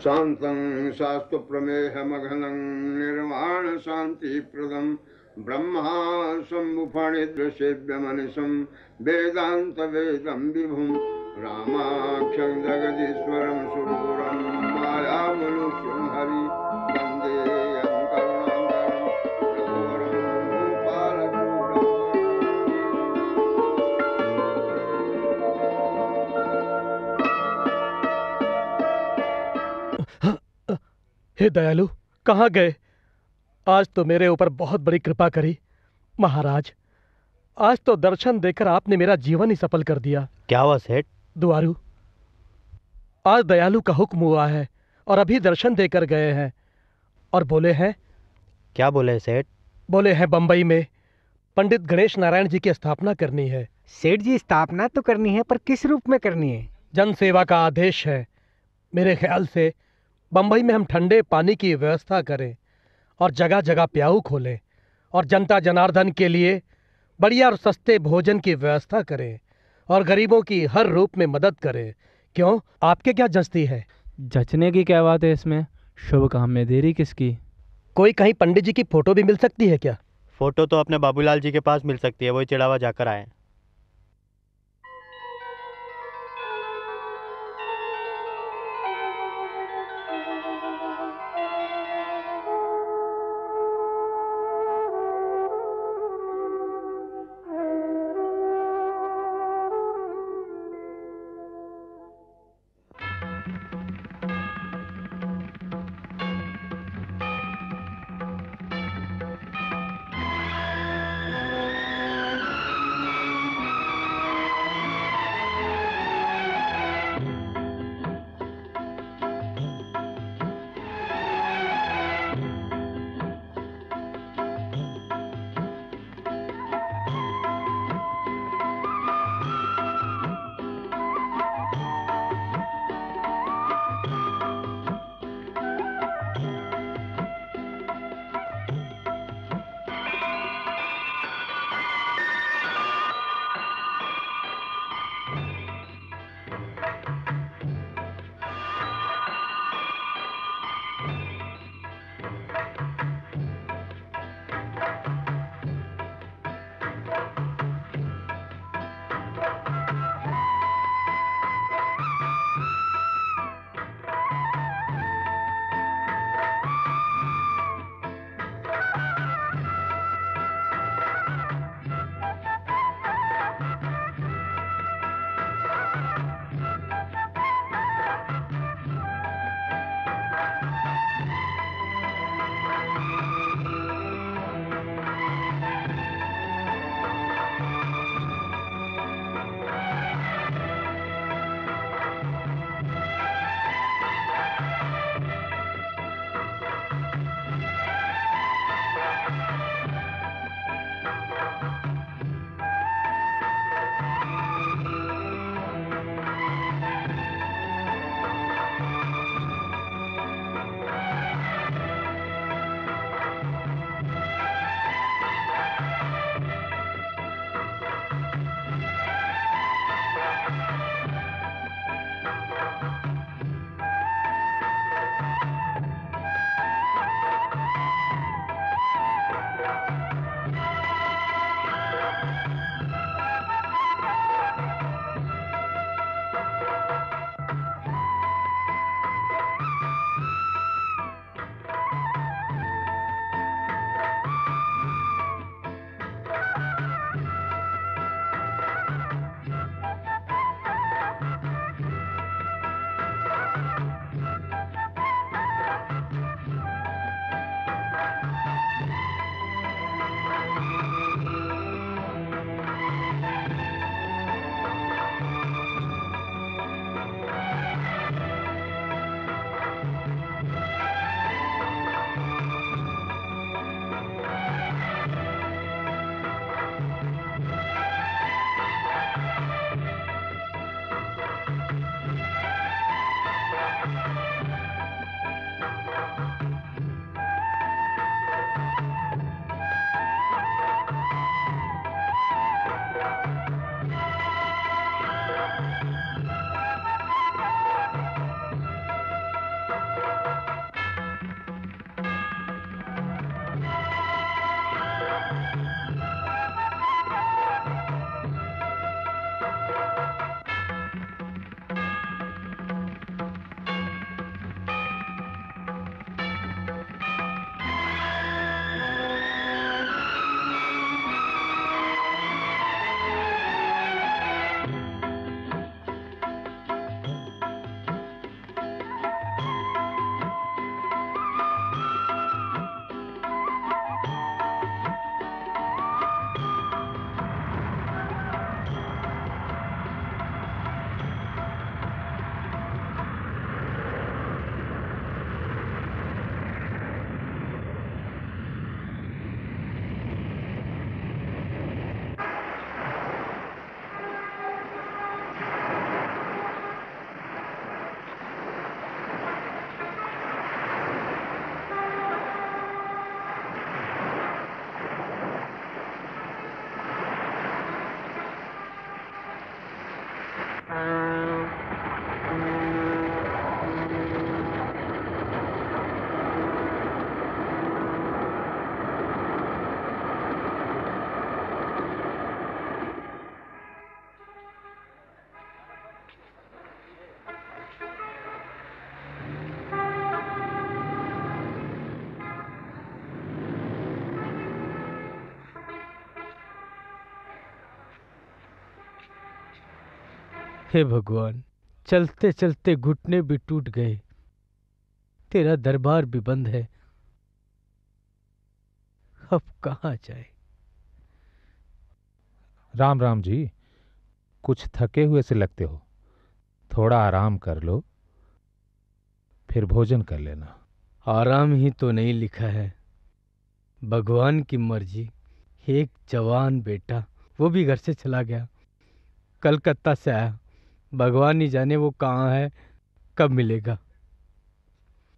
शान्तं शास्त्रप्रमेहमघनं निर्वाण शान्तिप्रदं ब्रह्मा शम्भुफणिदृशेभ्यमनिशं वेदान्तवेदं विभुं रामाख्यं जगदीश्वरं सुदूरं मायामनुष्यं हरि वन्देऽहं करुणाकरं रघुवरं हे दयालु, कहाँ गए? आज तो मेरे ऊपर बहुत बड़ी कृपा करी। महाराज, आज तो दर्शन देकर आपने मेरा जीवन ही सफल कर दिया। क्या हुआ सेठ? दुआरू, आज दयालु का हुक्म हुआ है और अभी दर्शन देकर गए हैं और बोले हैं। क्या बोले सेठ? बोले हैं बंबई में पंडित गणेश नारायण जी की स्थापना करनी है। सेठ जी, स्थापना तो करनी है, पर किस रूप में करनी है? जन सेवा का आदेश है। मेरे ख्याल से बंबई में हम ठंडे पानी की व्यवस्था करें और जगह जगह प्याऊ खोलें और जनता जनार्दन के लिए बढ़िया और सस्ते भोजन की व्यवस्था करें और गरीबों की हर रूप में मदद करें। क्यों, आपके क्या जचती है? जचने की क्या बात है इसमें? शुभ काम में देरी किसकी? कोई कहीं पंडित जी की फोटो भी मिल सकती है क्या? फोटो तो अपने बाबूलाल जी के पास मिल सकती है, वही चिड़ावा जाकर आए। हे भगवान, चलते चलते घुटने भी टूट गए, तेरा दरबार भी बंद है, अब कहाँ जाए। राम राम जी, कुछ थके हुए से लगते हो, थोड़ा आराम कर लो, फिर भोजन कर लेना। आराम ही तो नहीं लिखा है, भगवान की मर्जी। एक जवान बेटा, वो भी घर से चला गया, कलकत्ता से आया, भगवान ही जाने वो कहाँ है, कब मिलेगा।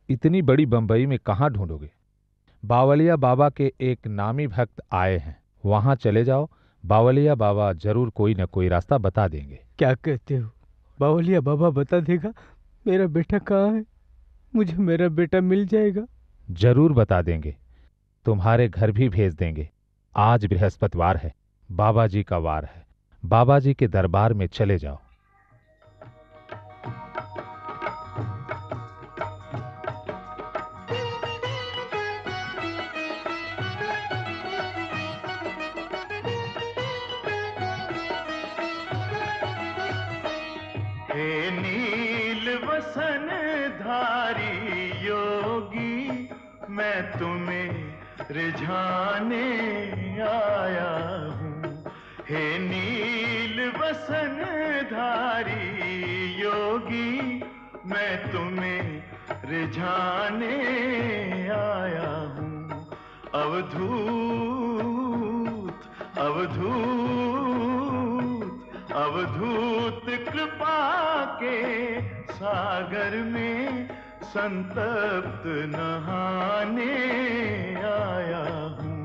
इतनी बड़ी बंबई में कहाँ ढूंढोगे? बावलिया बाबा के एक नामी भक्त आए हैं, वहां चले जाओ, बावलिया बाबा जरूर कोई न कोई रास्ता बता देंगे। क्या कहते हो? बावलिया बाबा बता देगा? मेरा बेटा कहाँ है? मुझे मेरा बेटा मिल जाएगा? जरूर बता देंगे, तुम्हारे घर भी भेज देंगे। आज बृहस्पतिवार है, बाबा जी का वार है, बाबा जी के दरबार में चले जाओ। हे नील वसन धारी योगी, मैं तुम्हें रिझाने आया हूँ। हे नील वसन धारी योगी, मैं तुम्हें रिझाने आया हूँ। अवधूत अवधूत अवधूत कृपा के सागर में संतप्त नहाने आया हूँ।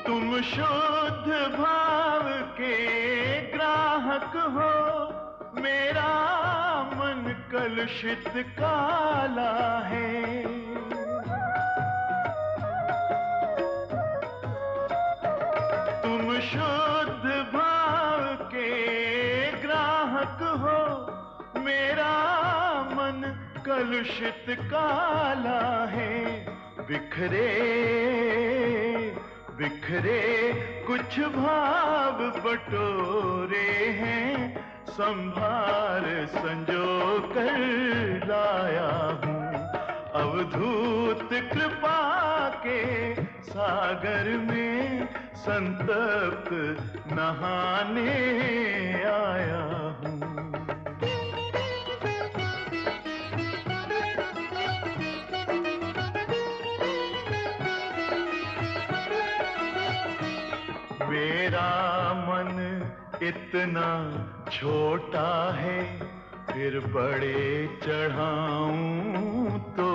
तुम शुद्ध भाव के ग्राहक हो, मेरा मन कलुषित काला है। तुम शुद्ध भाव के ग्राहक हो, मेरा मन कलुषित काला है। बिखरे बिखरे कुछ भाव बटोरे हैं, संभार संजो कर लाया हूँ। अवधूत कृपा के सागर में संतप्त नहाने आया हूँ। मेरा मन इतना छोटा है, फिर बड़े चढ़ाऊं तो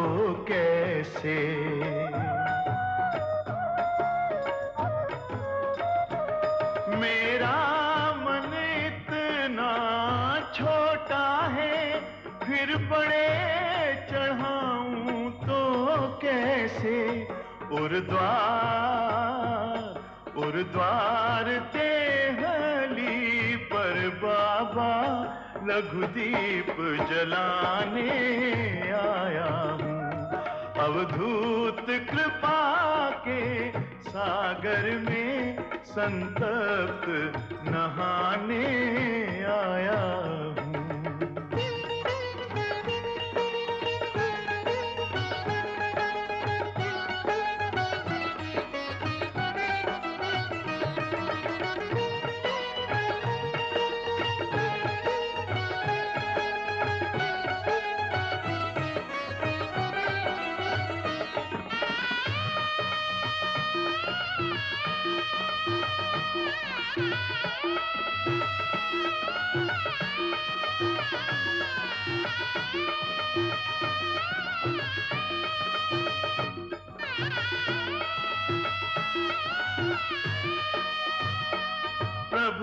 कैसे। मेरा मन इतना छोटा है, फिर बड़े चढ़ाऊं तो कैसे। उर्द्वार देहली पर बाबा लघुदीप जलाने आया हूँ। अवधूत कृपा के सागर में संतप्त नहाने आया हूँ।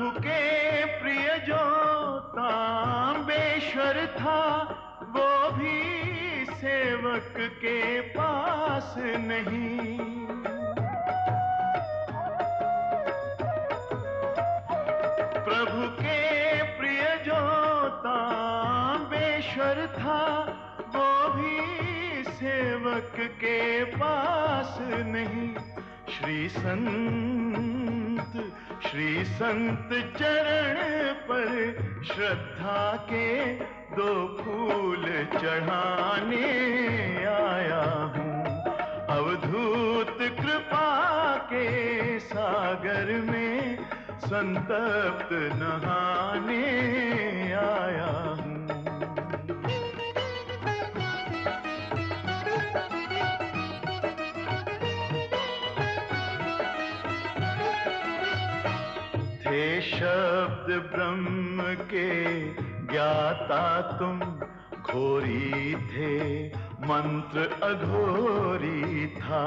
प्रभु के प्रिय जो तांबेश्वर था, वो भी सेवक के पास नहीं। प्रभु के प्रिय जो तांबेश्वर था, वो भी सेवक के पास नहीं। श्री संत चरण पर श्रद्धा के 2 फूल चढ़ाने आया हूँ। अवधूत कृपा के सागर में संतप्त नहाने आया हूँ। थे शब्द ब्रह्म के ज्ञाता तुम, घोरी थे मंत्र अघोरी था।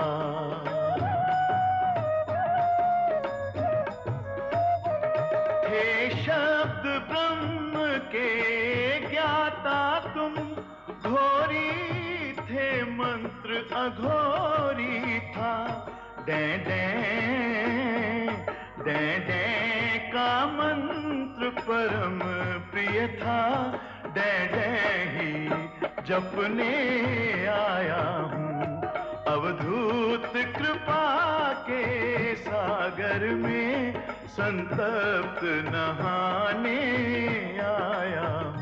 थे शब्द ब्रह्म के ज्ञाता तुम, घोरी थे मंत्र अघोरी था। डैं डैं का मंत्र परम प्रिय था। डैं ही जपने आया हूँ। अवधूत कृपा के सागर में संतप्त नहाने आया हूँ।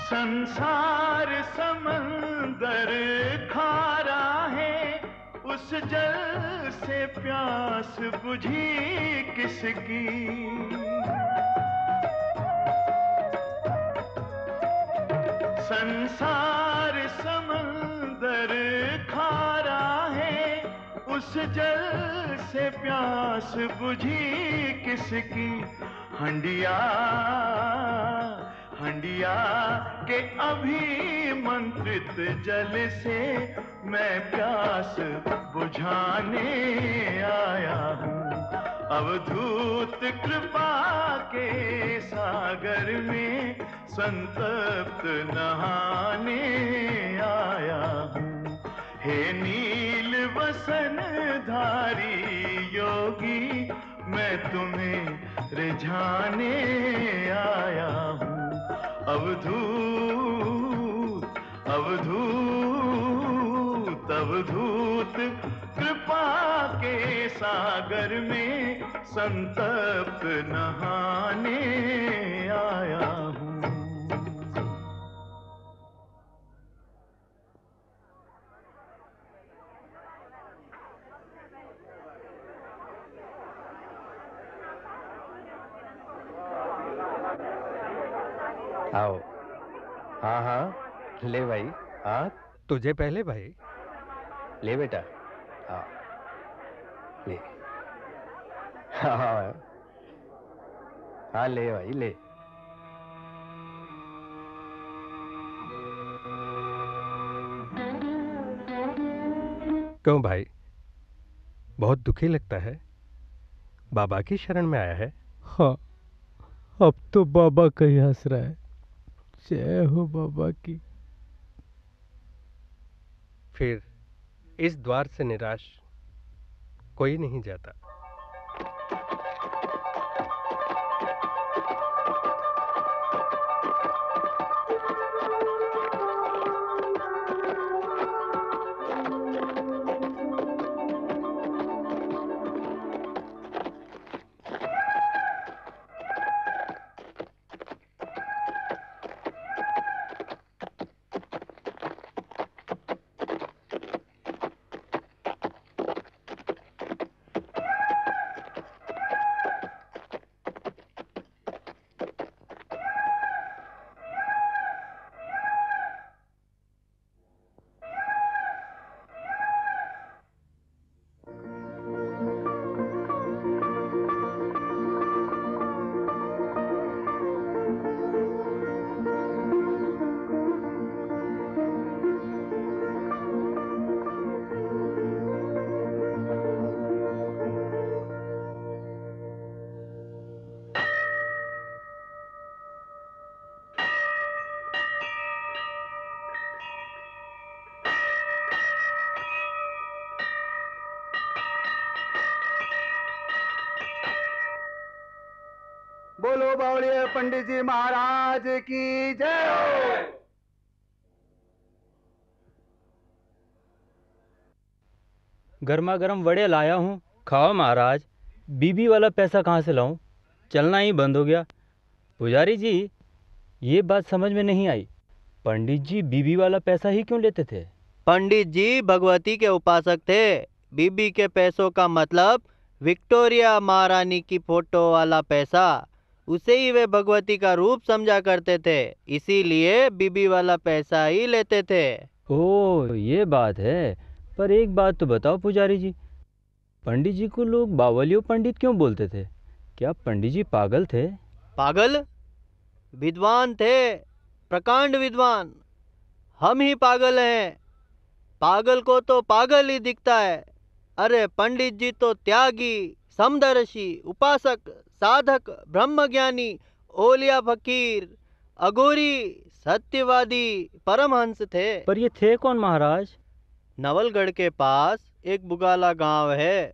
संसार समंदर खारा है, उस जल से प्यास बुझी किसकी। संसार समंदर खारा है, उस जल से प्यास बुझी किसकी। हंडिया के अभिमंत्रित जल से मैं प्यास बुझाने आया हूँ। अवधूत कृपा के सागर में संतप्त नहाने आया हूँ। हे नील वसन धारी योगी, मैं तुम्हें रिझाने आया हूँ। अवधूत कृपा के सागर में संतप्त नहाने आया हूँ। आओ। हाँ हाँ, ले भाई। हाँ, तुझे पहले भाई। ले बेटा। हाँ ले। हाँ हाँ ले भाई ले। क्यों भाई, बहुत दुखी लगता है? बाबा की शरण में आया है? हाँ, अब तो बाबा का ही हंस रहा है। जय हो बाबा की। फिर इस द्वार से निराश कोई नहीं जाता। बोलो बावड़िया पंडित जी महाराज की जय हो। गर्मा गर्म वड़े लाया हूँ, खाओ महाराज। बीबी वाला पैसा कहाँ से लाऊं? चलना ही बंद हो गया। पुजारी जी, ये बात समझ में नहीं आई। पंडित जी बीबी वाला पैसा ही क्यों लेते थे? पंडित जी भगवती के उपासक थे। बीबी के पैसों का मतलब विक्टोरिया महारानी की फोटो वाला पैसा, उसे ही वे भगवती का रूप समझा करते थे, इसीलिए बीबी वाला पैसा ही लेते थे। ओह, ये बात है। पर एक बात तो बताओ पुजारी जी, पंडित जी को लोग बावलियो पंडित क्यों बोलते थे? क्या पंडित जी पागल थे? पागल? विद्वान थे, प्रकांड विद्वान। हम ही पागल हैं। पागल को तो पागल ही दिखता है। अरे पंडित जी तो त्यागी, समदर्शी, उपासक, साधक, ब्रह्मज्ञानी, ओलिया फकीर, अघोरी, सत्यवादी, परमहंस थे। पर ये थे कौन महाराज? नवलगढ़ के पास एक बुगाला गांव है।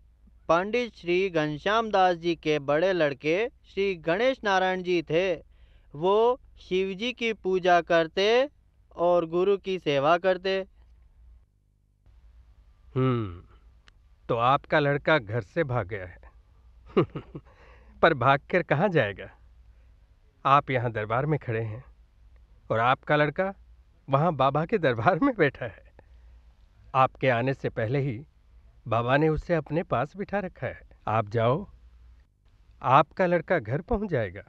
पंडित श्री घनश्याम दास जी के बड़े लड़के श्री गणेश नारायण जी थे। वो शिव जी की पूजा करते और गुरु की सेवा करते। तो आपका लड़का घर से भाग गया है। पर भाग कर कहाँ जाएगा? आप यहाँ दरबार में खड़े हैं और आपका लड़का वहाँ बाबा के दरबार में बैठा है। आपके आने से पहले ही बाबा ने उसे अपने पास बिठा रखा है। आप जाओ, आपका लड़का घर पहुँच जाएगा।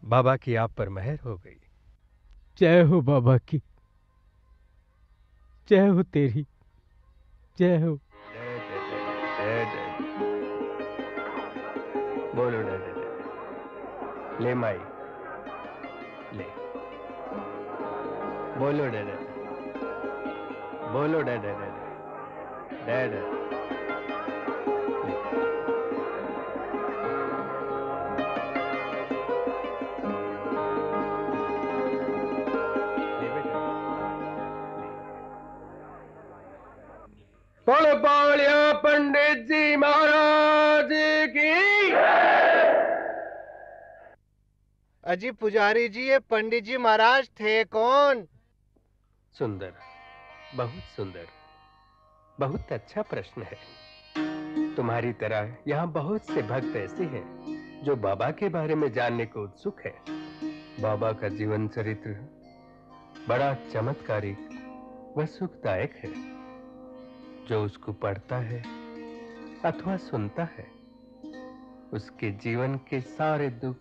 बाबा की आप पर मेहर हो गई। जय हो बाबा की, जय हो तेरी, जय हो। बोलो ले माई, ले बोलो बोलो बोलो बावड़िया पंडित जी महाराज की। अजी पुजारी जी, ये पंडित जी महाराज थे कौन? सुंदर, बहुत सुंदर, बहुत अच्छा प्रश्न है। तुम्हारी तरह यहाँ बहुत से भक्त ऐसे हैं जो बाबा के बारे में जानने को उत्सुक है। बाबा का जीवन चरित्र बड़ा चमत्कारिक व सुखदायक है। जो उसको पढ़ता है अथवा सुनता है, उसके जीवन के सारे दुख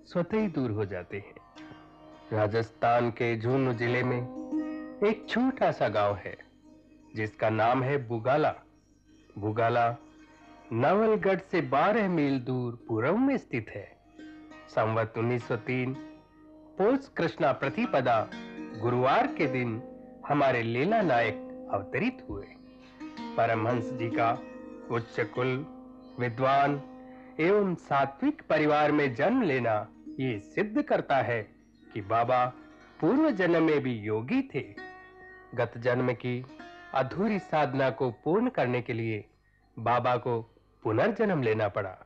स्वतः ही दूर हो जाते हैं। राजस्थान के झुंझुनू जिले में एक छोटा सा गांव है जिसका नाम है बुगाला। बुगाला नवलगढ़ से 12 मील दूर पूर्व में स्थित है। संवत 1903 पोष कृष्णा प्रतिपदा गुरुवार के दिन हमारे लीला नायक अवतरित हुए। परमहंस जी का उच्च कुल, विद्वान एवं सात्विक परिवार में जन्म लेना ये सिद्ध करता है कि बाबा पूर्व जन्म में भी योगी थे। गत जन्म की अधूरी साधना को पूर्ण करने के लिए बाबा को पुनर्जन्म लेना पड़ा।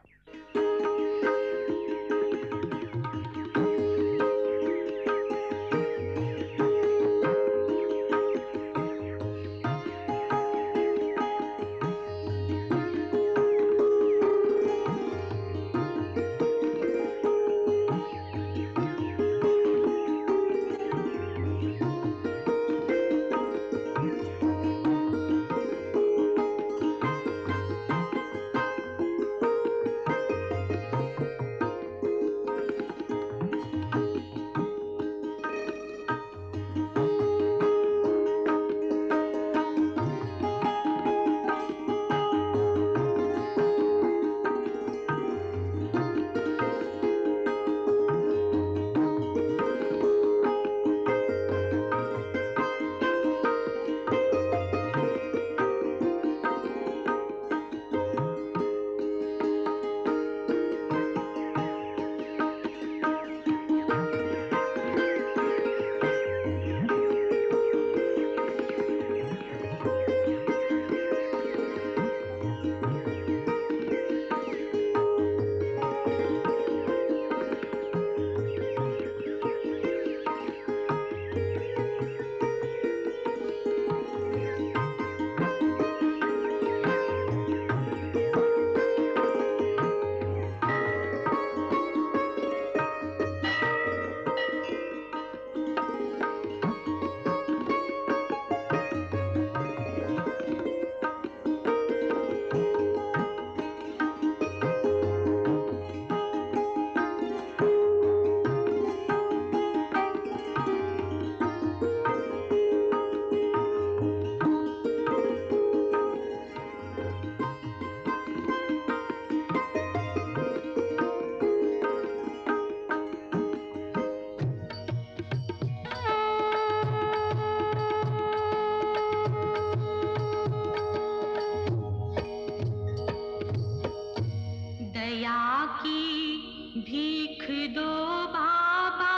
भीख दो बाबा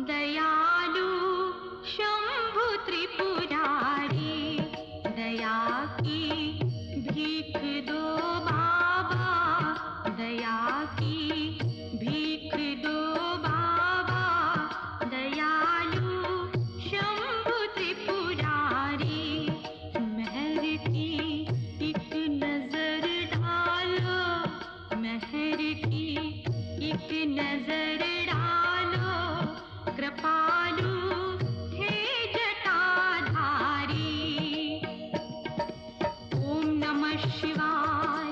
दयालु शंभु त्रिपुरारी, दया की भीख दो बाबा, दया की भीख दो बाबा दयालु शंभु त्रिपुरारी। मेहर की एक नजर डालो, मेहर की एक नजर डालो, कृपालु हे जटाधारी। ओम नमः शिवाय,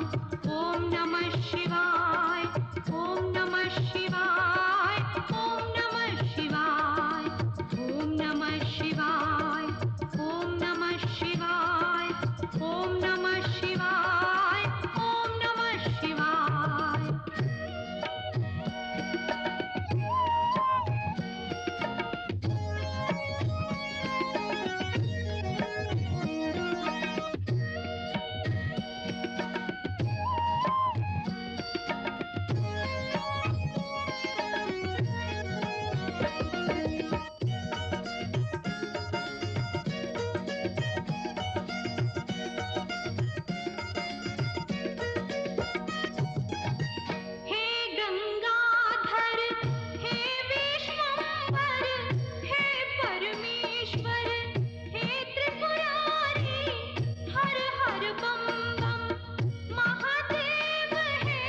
ओम नमः शिवाय, ओम नमः शिवाय, ओम नमः शिवाय, ओम नमः शिवाय, ओम नमः शिवाय, ओम नमः शिवाय, ओम नमः शिवाय। हे गंगाधर, हे विश्वंभर, हे परमेश्वर, हे त्रिपुरारी, हर हर बम बम महादेव है,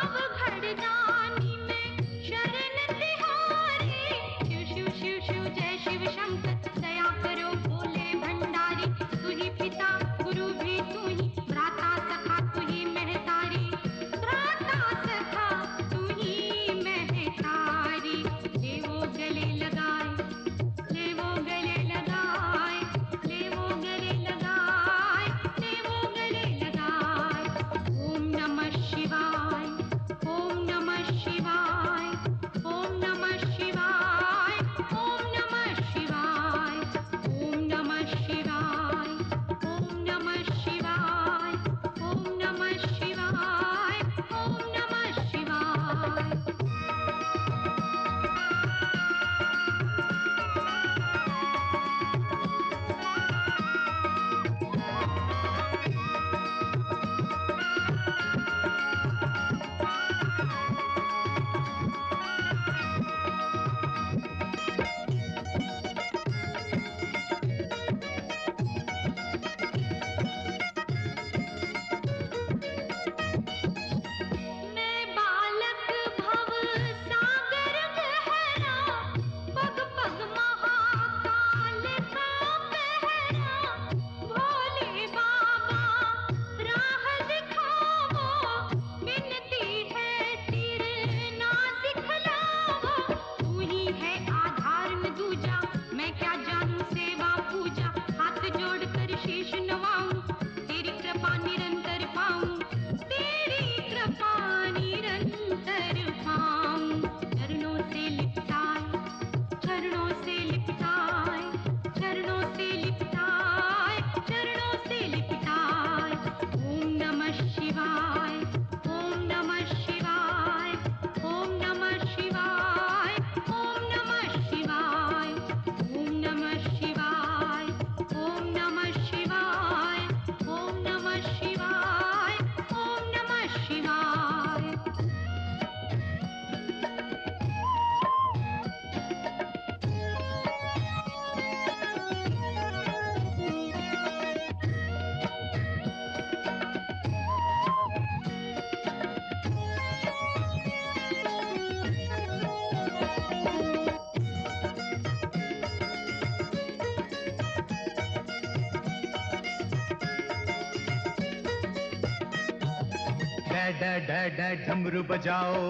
अवघड़ दानी में शरण तिहारी। शिव शिव शिव शिव जय शिव शंकर, दया करो भोले भंडारी। तू ही पिता गुरु भी तू ही, भ्राता सखा तू ही महतारी, भ्राता सखा तू ही महतारी। ले वो गले लगाए, ले वो गले लगाए, ले वो गले लगाए, ले वो गले लगाए। ओम नमः शिवाय, ओम नमः शिवाय, ओम नमः शिवाय, ओम नमः शिवाय, ओम नमः शिवाय, ओम नमः शिवाय, ओम नमः शिवाय, ओम नमः शिवाय। मैं बालक भव सागर गहरा, पग पग महाकाल का पहरा। भोले बाबा राह दिखावो, विनती है सिर ना दिखलावो। तू ही है आधार में दूजा, मैं क्या जानूं सेवा पूजा। हाथ जोड़कर शीश नवाऊं, तेरी कृपा निरंतर पाऊं, तेरी कृपा निरंतर पाऊं। चरणों से लिपटाए, चरणों से लिपटाए, चरणों से लिपटाए, चरणों से लिपटाए। ओम नमः शिवाय, ओम नमः शिवाय, ओम नमः शिवाय, ओम नमः शिवाय, ओम नमः शिवाय, ओम नमः शिवाय, ओम नमः शिवाय, ओम नमः शिवाय। डमरू बजाओ,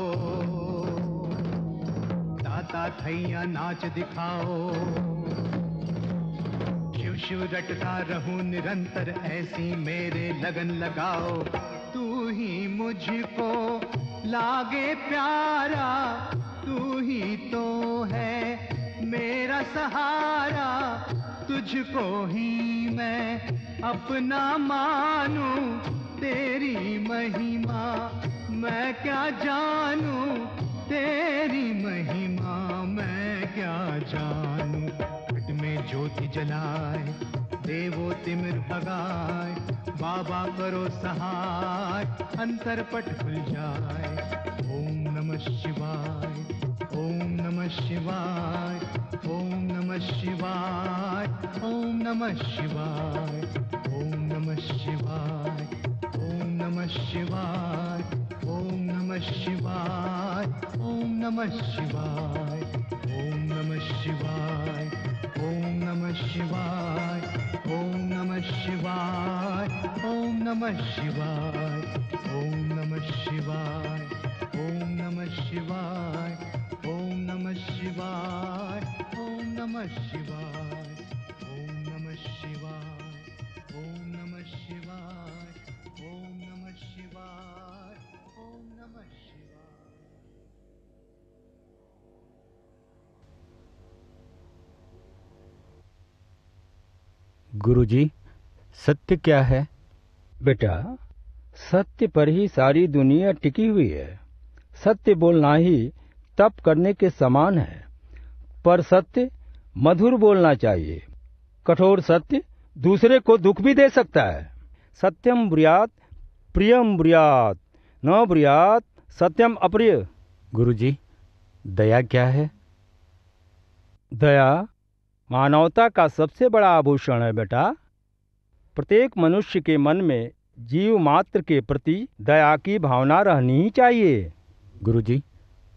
ताता थैया नाच दिखाओ। शिव शिव रटता रहूं निरंतर, ऐसी मेरे लगन लगाओ। तू ही मुझको लागे प्यारा, तू ही तो है मेरा सहारा। तुझको ही मैं अपना मानूं, तेरी महिमा मैं क्या जानूं तेरी महिमा, मैं क्या जानूं। घट में ज्योति जलाए, देवो तिमिर भगाए, बाबा करो सहाय, अंतर पट खुल जाए। ओम नमः शिवाय, ओम नमः शिवाय, ओम नमः शिवाय, ओम नमः शिवाय, ओम नमः शिवाय, ओम नमः शिवाय, ओम नमः शिवाय, ओम नमः शिवाय, ओम नमः शिवाय, ओम नमः शिवाय, ओम नमः शिवाय, ओम नमः शिवाय, ओम नमः शिवाय, ओम नमः शिवाय, ओम नमः शिवाय, ओम नमः शिवाय, ओम नमः शिवाय, ओम नमः शिवाय, ओम नमः शिवाय, ओम नमः शिवाय। गुरुजी, सत्य क्या है? बेटा, सत्य पर ही सारी दुनिया टिकी हुई है। सत्य बोलना ही तप करने के समान है। पर सत्य मधुर बोलना चाहिए। कठोर सत्य दूसरे को दुख भी दे सकता है। सत्यम ब्रूयात प्रियम ब्रूयात, न ब्रूयात सत्यम अप्रिय। गुरुजी, दया क्या है? दया मानवता का सबसे बड़ा आभूषण है बेटा। प्रत्येक मनुष्य के मन में जीव मात्र के प्रति दया की भावना रहनी ही चाहिए। गुरुजी,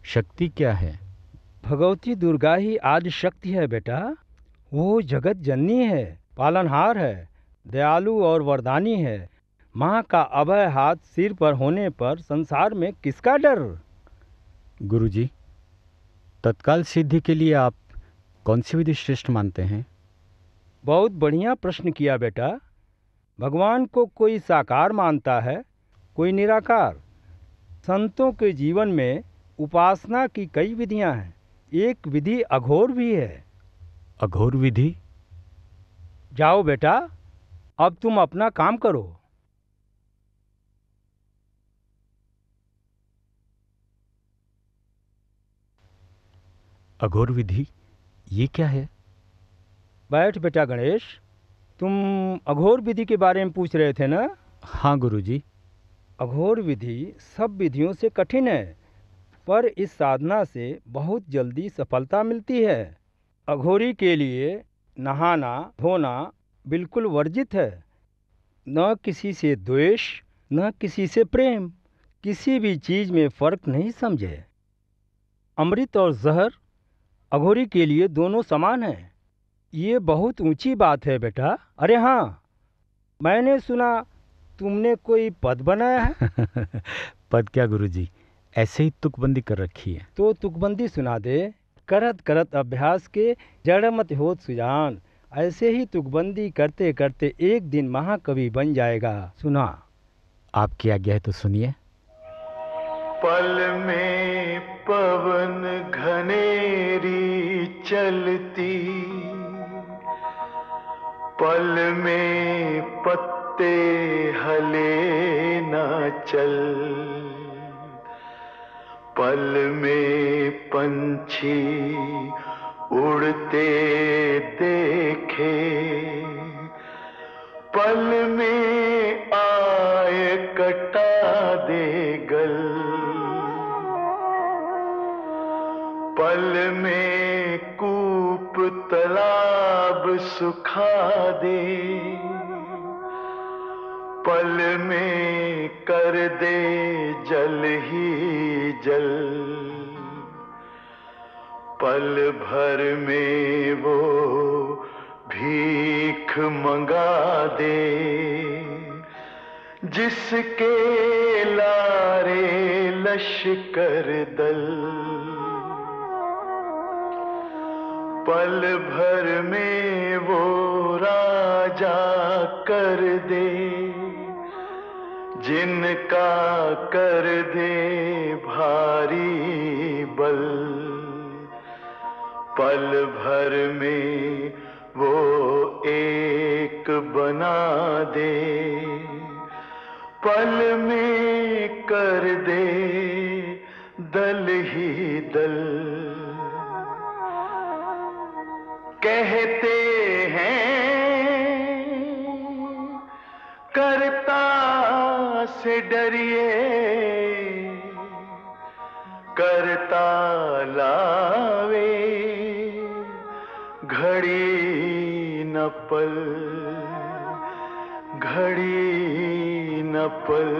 शक्ति क्या है? भगवती दुर्गा ही आदि शक्ति है बेटा। वो जगत जननी है, पालनहार है, दयालु और वरदानी है। माँ का अभय हाथ सिर पर होने पर संसार में किसका डर? गुरुजी, तत्काल सिद्धि के लिए आप कौन सी विधि श्रेष्ठ मानते हैं? बहुत बढ़िया प्रश्न किया बेटा। भगवान को कोई साकार मानता है, कोई निराकार। संतों के जीवन में उपासना की कई विधियां हैं। एक विधि अघोर भी है। अघोर विधि? जाओ बेटा, अब तुम अपना काम करो। अघोर विधि ये क्या है? बैठ बेटा गणेश। तुम अघोर विधि के बारे में पूछ रहे थे ना? हाँ गुरुजी। अघोर विधि सब विधियों से कठिन है, पर इस साधना से बहुत जल्दी सफलता मिलती है। अघोरी के लिए नहाना धोना बिल्कुल वर्जित है। न किसी से द्वेष, न किसी से प्रेम, किसी भी चीज में फर्क नहीं समझे। अमृत और जहर अघोरी के लिए दोनों समान हैं। ये बहुत ऊंची बात है बेटा। अरे हाँ, मैंने सुना तुमने कोई पद बनाया है। पद क्या गुरुजी, ऐसे ही तुकबंदी कर रखी है। तो तुकबंदी सुना दे। करत करत अभ्यास के जड़ मत होत सुजान। ऐसे ही तुकबंदी करते करते एक दिन महाकवि बन जाएगा। सुना। आपकी आज्ञा है तो सुनिए। पल में पवन घनेरी चलती, पल में पत्ते हले न चल, पल में पंछी उड़ते देखे, पल में आए कटा दे गल, पल में कूप तालाब सुखा दे, पल में कर दे जल ही जल, पल भर में वो भीख मंगा दे, जिसके लारे लश्कर दल, पल भर में वो राजा कर दे, जिनका कर दे भारी बल, पल भर में वो एक बना दे, पल में कर दे दल ही दल। कहते हैं करता से डरिए, करता लावे घड़ी न पल, घड़ी न पल,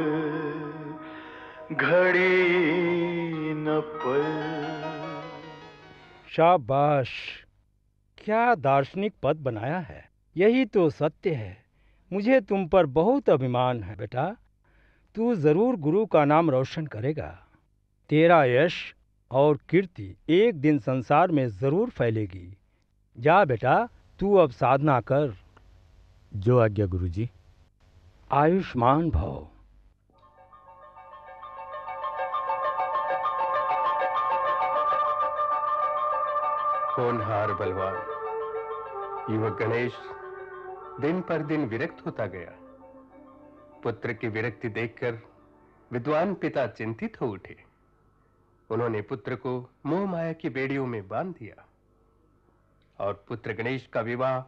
घड़ी न पल। शाबाश, क्या दार्शनिक पद बनाया है। यही तो सत्य है। मुझे तुम पर बहुत अभिमान है बेटा। तू जरूर गुरु का नाम रोशन करेगा। तेरा यश और कीर्ति एक दिन संसार में जरूर फैलेगी। जा बेटा, तू अब साधना कर। जो आज्ञा गुरुजी। आयुष्मान भव। होनहार बलवान युवक गणेश दिन पर दिन विरक्त होता गया। पुत्र की विरक्ति देखकर विद्वान पिता चिंतित हो उठे। उन्होंने पुत्र को मोह माया की बेड़ियों में बांध दिया और पुत्र गणेश का विवाह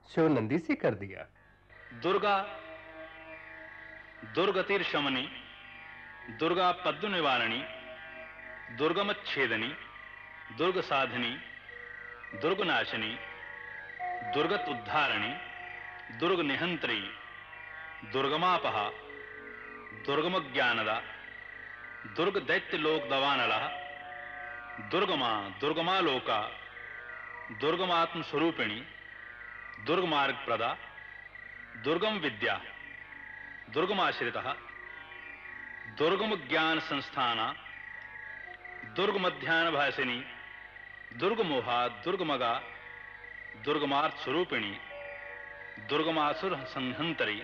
शिवनंदी से कर दिया। दुर्गा दुर्गतिर शमनी, दुर्गा पद्म निवारणी, दुर्गमच्छेदनी, दुर्ग साधिनी, दुर्गनाशिनी, दुर्गत उद्धारणी, दुर्ग निहंत्री, दुर्गमापहा, दुर्गम ज्ञानदा, दुर्ग दैत्य लोक दवानला, दुर्गमा दुर्गमालोका, दुर्गमात्म स्वरूपिणी, दुर्ग मार्ग प्रदा, दुर्गम विद्या, दुर्गमाश्रितः, दुर्गम ज्ञान संस्थाना, दुर्ग मध्यान्ह भासिनी, दुर्गमोहा, दुर्गमगा, दुर्गमार्थ स्वरूपिणी, दुर्गमासुर संहंतरी,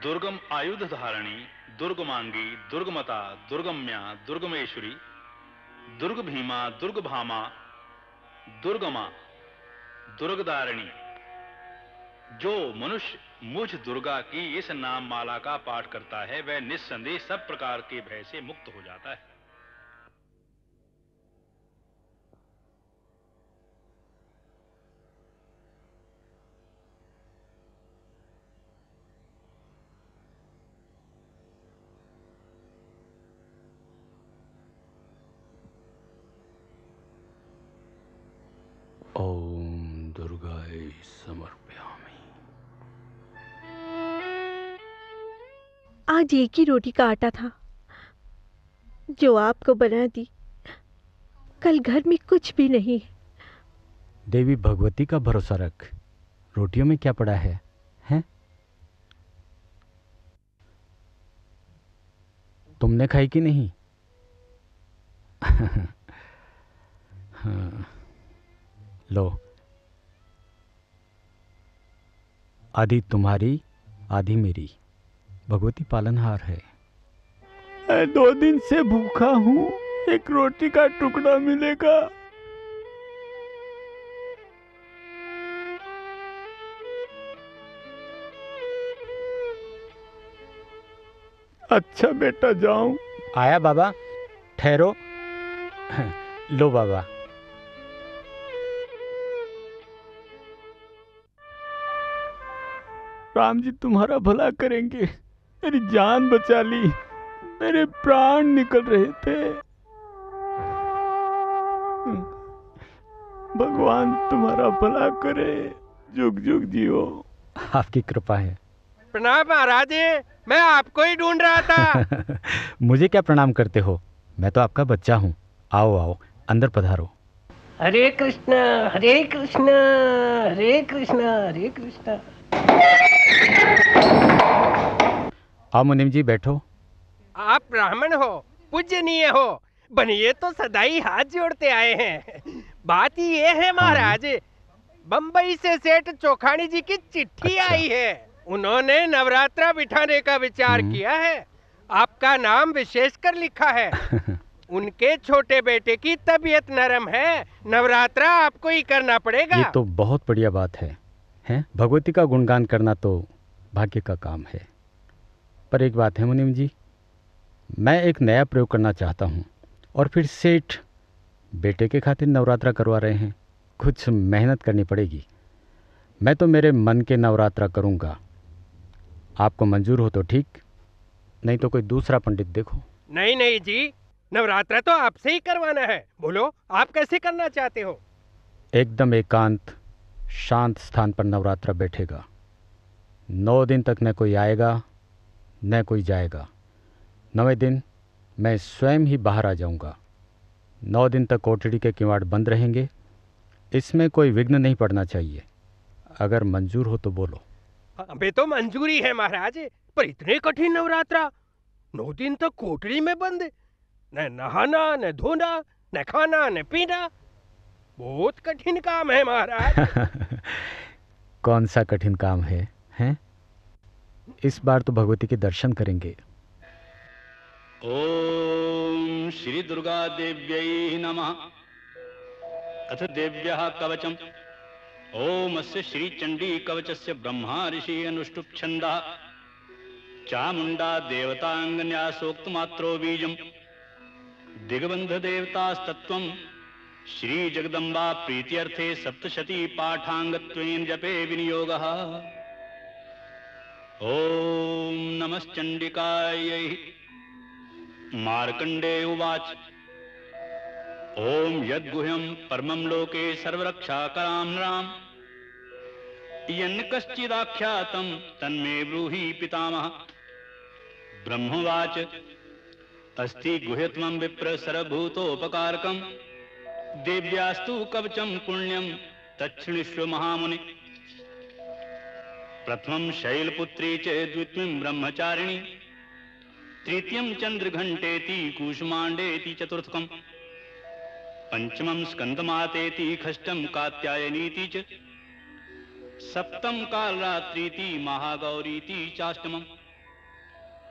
दुर्गम आयुध धारणी, दुर्गमांगी, दुर्गमता, दुर्गम्या, दुर्गमेश्वरी, दुर्ग भीमा, दुर्ग भामा, दुर्गमा, दुर्गदारिणी। जो मनुष्य मुझ दुर्गा की इस नाम माला का पाठ करता है वह निस्संदेह सब प्रकार के भय से मुक्त हो जाता है। ओम दुर्गाय समर्पयामि। आज एक ही रोटी का आटा था जो आपको बना दी। कल घर में कुछ भी नहीं है। देवी भगवती का भरोसा रख। रोटियों में क्या पड़ा है, हैं? तुमने खाई कि नहीं? हाँ। लो, आधी तुम्हारी आधी मेरी। भगवती पालनहार है। मैं 2 दिन से भूखा हूँ। एक रोटी का टुकड़ा मिलेगा? अच्छा बेटा, जाऊं? आया बाबा, ठहरो। लो बाबा। राम जी तुम्हारा भला करेंगे। मेरी जान बचा ली। मेरे प्राण निकल रहे थे। भगवान तुम्हारा भला करे। जुग जुग जियो। आपकी कृपा है। प्रणाम महाराज, मैं आपको ही ढूंढ रहा था। मुझे क्या प्रणाम करते हो? मैं तो आपका बच्चा हूँ। आओ आओ, अंदर पधारो। हरे कृष्ण हरे कृष्ण हरे कृष्ण हरे कृष्ण। आओ मुनीम जी, बैठो। आप ब्राह्मण हो, पूजनीय हो, बनिए तो सदाई हाथ जोड़ते आए हैं। बात ये है महाराज, बंबई से सेठ चोखानी जी की चिट्ठी आई है। उन्होंने नवरात्रा बिठाने का विचार किया है। आपका नाम विशेष कर लिखा है। उनके छोटे बेटे की तबीयत नरम है। नवरात्रा आपको ही करना पड़ेगा। ये तो बहुत बढ़िया बात है। हैं? भगवती का गुणगान करना तो भाग्य का काम है। पर एक बात है मुनीम जी, मैं एक नया प्रयोग करना चाहता हूँ और फिर सेठ बेटे के खातिर नवरात्रा करवा रहे हैं, कुछ मेहनत करनी पड़ेगी। मैं तो मेरे मन के नवरात्रा करूँगा, आपको मंजूर हो तो ठीक, नहीं तो कोई दूसरा पंडित देखो। नहीं नहीं जी, नवरात्रा तो आपसे ही करवाना है। बोलो आप कैसे करना चाहते हो? एकदम एकांत शांत स्थान पर नवरात्रा बैठेगा। 9 दिन तक न कोई आएगा न कोई जाएगा। 9वें दिन मैं स्वयं ही बाहर आ जाऊंगा। 9 दिन तक कोठड़ी के किवाड़ बंद रहेंगे। इसमें कोई विघ्न नहीं पड़ना चाहिए। अगर मंजूर हो तो बोलो। हमें तो मंजूरी है महाराज, पर इतने कठिन नवरात्रा, 9 दिन तक कोठरी में बंद, न नहाना न धोना न खाना न पीना, बहुत कठिन काम है महाराज। कौन सा कठिन काम है, हैं? इस बार तो भगवती के दर्शन करेंगे। ओम श्री दुर्गा देव्यै नमः। अथ देव्यः कवचम्। ओम अस्य श्री चंडी कवचस्य ब्रह्मा ऋषि अनुष्टुप् छन्दः। चामुंडा देवतांगन्यासोक्तमात्रो बीजम्। दिग्बंध देवतास्तत्त्वम्। श्री जगदम्बा प्रीत्यर्थे सप्तशती पाठांगत्वेन जपे विनियोगः। ओम नमश्चंडिकायै। मार्कंडेय उवाच। ओम यद्गुह्यं परमं लोके सर्वरक्षाकरां नृणां यन्न कश्चिदाख्यातं तन्मे ब्रूहि पितामह। ब्रह्मवाच। अस्ति गुह्यतमं विप्र सर्वभूतोपकारकं देव्यास्तु कवचं पुण्यं तच्छृणुष्व महामुने। प्रथमं शैलपुत्री च द्वितीयं ब्रह्मचारिणी तृतीयं चंद्रघंटेति कूष्मांडेति चतुर्थकम् पंचमं स्कंदमातेति षष्ठं कात्यायनीति च सप्तम कालरात्रीति महागौरीति चाष्टमम्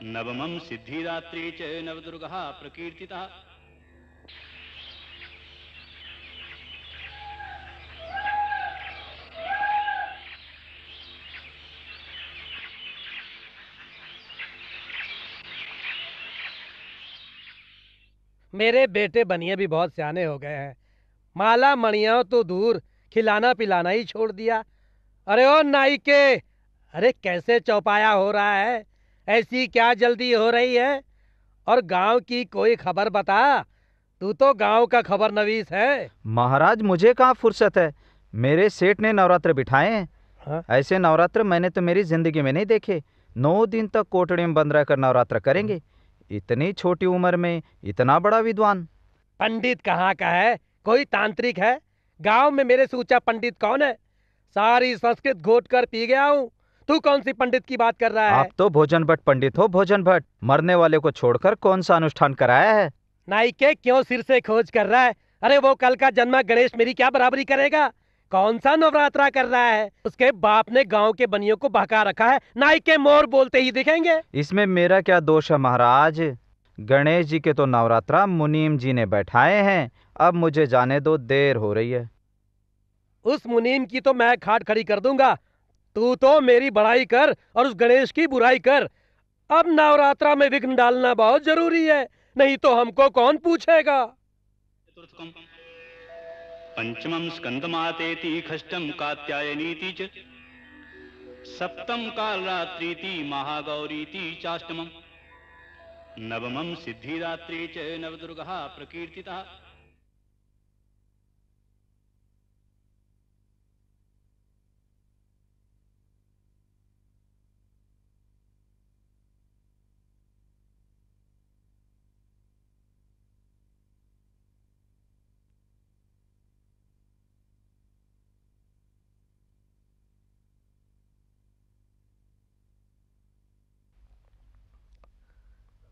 नवमं सिद्धिदात्री च नवदुर्गा प्रकीर्तिता। मेरे बेटे बनिए भी बहुत सियाने हो गए हैं। माला मणियां तो दूर, खिलाना पिलाना ही छोड़ दिया। अरे ओ नाई के, अरे कैसे चौपाया हो रहा है? ऐसी क्या जल्दी हो रही है? और गांव की कोई खबर बता, तू तो गांव का खबर नवीस है। महाराज मुझे कहाँ फुर्सत है, मेरे सेठ ने नवरात्र बिठाए हैं। हाँ? ऐसे नवरात्र मैंने तो मेरी जिंदगी में नहीं देखे। 9 दिन तक कोठड़ी में बंद रहकर नवरात्र करेंगे। इतनी छोटी उम्र में इतना बड़ा विद्वान। पंडित कहाँ का है? कोई तांत्रिक है? गांव में मेरे से ऊंचा पंडित कौन है? सारी संस्कृत घोट कर पी गया हूँ। तू कौन सी पंडित की बात कर रहा है? आप तो भोजन भट्ट पंडित हो, भोजन भट्ट। मरने वाले को छोड़कर कौन सा अनुष्ठान कराया है? नाई के क्यों सिर से खोज कर रहा है? अरे वो कल का जन्मा गणेश मेरी क्या बराबरी करेगा? कौन सा नवरात्रा कर रहा है? उसके बाप ने गांव के बनियों को बहका रखा है। नाई के मोर बोलते ही दिखेंगे। इसमें मेरा क्या दोष है महाराज? गणेश जी के तो नवरात्रा मुनीम जी ने बैठाए हैं। अब मुझे जाने दो, देर हो रही है। उस मुनीम की तो मैं खाट खड़ी कर दूंगा। तू तो मेरी बड़ाई कर और उस गणेश की बुराई कर। अब नवरात्रा में विघ्न डालना बहुत जरूरी है, नहीं तो हमको कौन पूछेगा। पंचमं स्कंदमातेति षष्ठं कात्यायनीति च सप्तम कालरात्रीति महागौरीति चाष्टमम् नवमं सिद्धिदात्री च नवदुर्गा प्रकीर्तिता।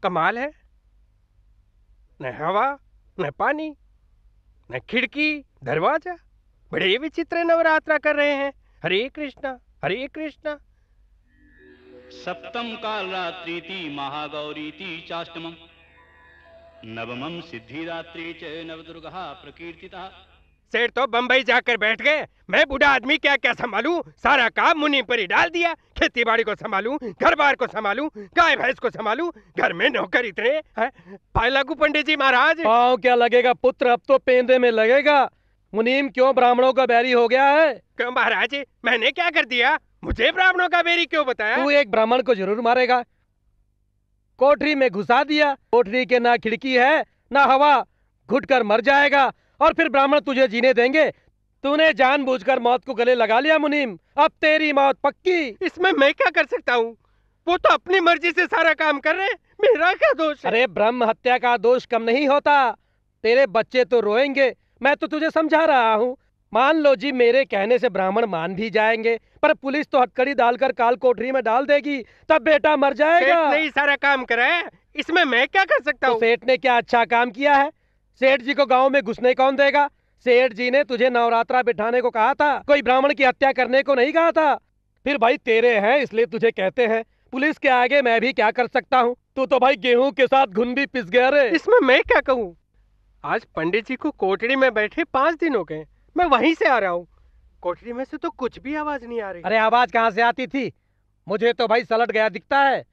कमाल है, न हवा न पानी न खिड़की दरवाजा, बड़े विचित्र नवरात्रा कर रहे हैं। हरे कृष्णा हरे कृष्णा। सप्तम कालरात्रीति महागौरीति चाष्टमम् नवमं सिद्धिदात्री च नवदुर्गा प्रकीर्तिता। सेठ तो बम्बई जाकर बैठ गए, मैं बूढ़ा आदमी क्या क्या संभालूं? सारा काम मुनीम पर ही डाल दिया। खेती बाड़ी को संभालूं, घर बार को संभालूं, गाय भैंस को संभालूं, घर में नौकर इतने हैं। पाए लागू पंडित जी महाराज। पाँव क्या लगेगा पुत्र, अब तो पेंदे में लगेगा। मुनीम क्यों ब्राह्मणों का बैरी हो गया है? क्यों महाराज, मैंने क्या कर दिया? मुझे ब्राह्मणों का बैरी क्यों बताया? तू एक ब्राह्मण को जरूर मारेगा। कोठरी में घुसा दिया, कोठरी के ना खिड़की है ना हवा, घुटकर मर जाएगा और फिर ब्राह्मण तुझे जीने देंगे? तूने जानबूझकर मौत को गले लगा लिया मुनीम, अब तेरी मौत पक्की। इसमें मैं क्या कर सकता हूँ? वो तो अपनी मर्जी से सारा काम कर रहे हैं, मेरा क्या दोष है? अरे ब्रह्म हत्या का दोष कम नहीं होता। तेरे बच्चे तो रोएंगे, मैं तो तुझे समझा रहा हूँ। मान लो जी मेरे कहने से ब्राह्मण मान भी जाएंगे, पर पुलिस तो हथकड़ी डालकर काल कोठरी में डाल देगी, तब बेटा मर जाएगा। सेठ ने ही सारा काम करा है, इसमें मैं क्या कर सकता हूँ? तो सेठ ने क्या अच्छा काम किया है? सेठ जी को गांव में घुसने कौन देगा? सेठ जी ने तुझे नवरात्रा बिठाने को कहा था, कोई ब्राह्मण की हत्या करने को नहीं कहा था। फिर भाई तेरे हैं इसलिए तुझे कहते हैं, पुलिस के आगे मैं भी क्या कर सकता हूँ? तू तो भाई गेहूं के साथ घुन भी पिस गया रे। इसमें मैं क्या कहूँ? आज पंडित जी को कोठरी में बैठे 5 दिन हो गए, मैं वहीं से आ रहा हूँ। कोठरी में से तो कुछ भी आवाज नहीं आ रही। अरे आवाज कहाँ से आती थी? मुझे तो भाई सलट गया दिखता है।